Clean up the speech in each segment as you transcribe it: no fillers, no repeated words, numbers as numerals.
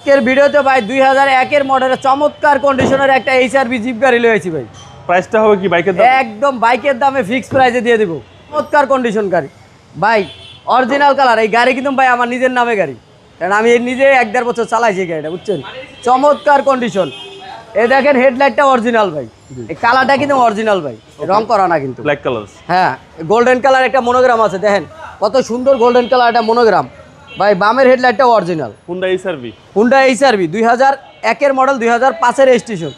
আজকের ভিডিওতে ভাই 2001 এর মডেলের চমৎকার কন্ডিশনের একটা HRV জিপ গাড়ি লয়েছি ভাই। প্রাইসটা হবে কি বাইকের দাম? একদম বাইকের দামে ফিক্সড প্রাইসে দিয়ে দেব। চমৎকার কন্ডিশন গাড়ি ভাই, অরিজিনাল কালার। এই গাড়ি কিন্তু ভাই আমার নিজের নামে গাড়ি, কারণ আমি নিজে 1.5 বছর চালাইছি গাড়িটা, বুঝছেন? চমৎকার কন্ডিশন। এই দেখেন হেডলাইটটা অরিজিনাল ভাই, এই কালারটা কিন্তু অরিজিনাল ভাই, রং করা না কিন্তু। ব্ল্যাক কালার, হ্যাঁ, গোল্ডেন কালার একটা মনোগ্রাম আছে, দেখেন কত সুন্দর গোল্ডেন কালার একটা মনোগ্রাম ভাই। বামের হেডলাইটটা original. Honda HRV, Honda HRV 2001 এর মডেল, 2005 এর রেজিস্ট্রেশন।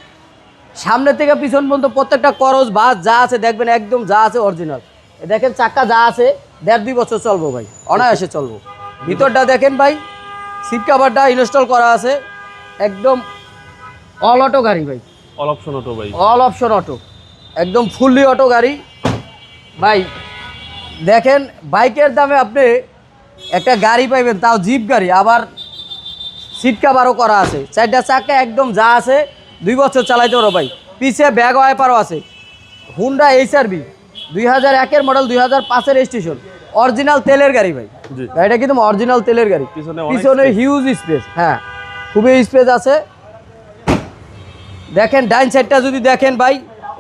সামনে থেকে পিছন পর্যন্ত প্রত্যেকটা করজ বাস যা আছে দেখবেন একদম যা আছে অরিজিনাল। দেখেন চাক্কা যা আছে 1.5-2 বছর চলবো ভাই, অনায়াসে চলবো। ভিতরটা দেখেন ভাই, সিট কভারটা ইনস্টল করা আছে, একদম অল অটো গাড়ি ভাই, অল অপশন অটো ভাই, অল অপশন অটো, একদম ফুললি অটো গাড়ি ভাই। দেখেন বাইকের দামে আপনি একটা গাড়ি পাইবেন, তাও জিপ গাড়ি, আবার সিট কাভারও করা আছে, 4টা চাকা একদম যা আছে 2 বছর চালাইতে পারো ভাই। পিছে ব্যাগ ওয়াইপারও আছে। হুন্ডা HRV 2001 এর মডেল, 2005 এর রেজিস্ট্রেশন, অরিজিনাল তেলের গাড়ি ভাই। গাড়িটা কিন্তু অরিজিনাল তেলের গাড়ি। পিছনে হিউজ স্পেস, হ্যাঁ খুবই স্পেস আছে। দেখেন ডাইন সাইডটা যদি দেখেন ভাই,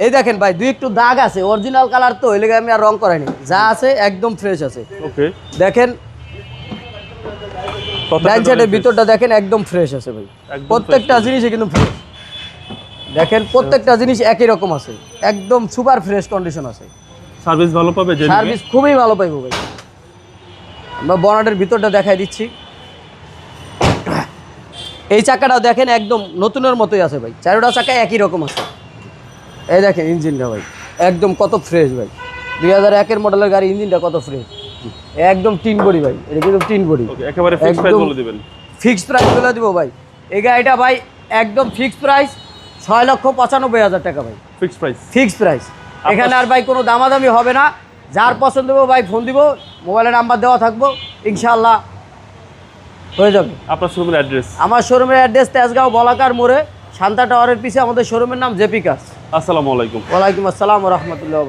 এই দেখেন ভাই, দুই একটু দাগ আছে, অরিজিনাল কালার তো, এর আমি আর রং করাইনি, যা আছে একদম ফ্রেশ আছে। ওকে, দেখেন ডাইন সাইডের ভিতরটা দেখেন একদম ফ্রেশ আছে ভাই, প্রত্যেকটা জিনিসই কিন্তু ফ্রেশ। দেখেন প্রত্যেকটা জিনিস একই রকম আছে, একদম সুপার ফ্রেশ কন্ডিশন আছে। সার্ভিস ভালো পাবে, সার্ভিস খুবই ভালো পাইবো ভাই। আমরা বনাটের ভিতরটা দেখাই দিচ্ছি। এই চাকাটাও দেখেন একদম নতুনের মতোই আছে ভাই, 4টা চাকা একই রকম আছে। এই দেখেন ইঞ্জিনটা ভাই একদম কত ফ্রেশ ভাই, 2001 এর মডেলের গাড়ি, ইঞ্জিনটা কত ফ্রেশ, একদম টিন বডি ভাই, এটা কিন্তু টিন বডি। একেবারে ফিক্সড প্রাইস বলে দিবেন? ফিক্সড প্রাইস বলে দিব ভাই। এই গাড়িটা ভাই একদম ফিক্সড প্রাইস 6,95,000 টাকা ভাই, ফিক্সড প্রাইস, ফিক্সড প্রাইস। এখানে আর ভাই কোনো দামাদামি হবে না। যার পছন্দ হবে ভাই ফোন দিব, মোবাইলের নাম্বার দেওয়া থাকবো, ইনশাআল্লাহ হয়ে যাবে। আপনার শোরুমের অ্যাড্রেস? আমার শোরুমের অ্যাড্রেস তেজগাঁও বলাকার মোড়ে, শান্তা টাওয়ারের পিছে আমাদের শোরুমের নাম জেপি কার্স। আসসালামু আলাইকুম। ওয়ালাইকুম আসসালাম ওয়া রাহমাতুল্লাহি ওয়া বারাকাতুহু।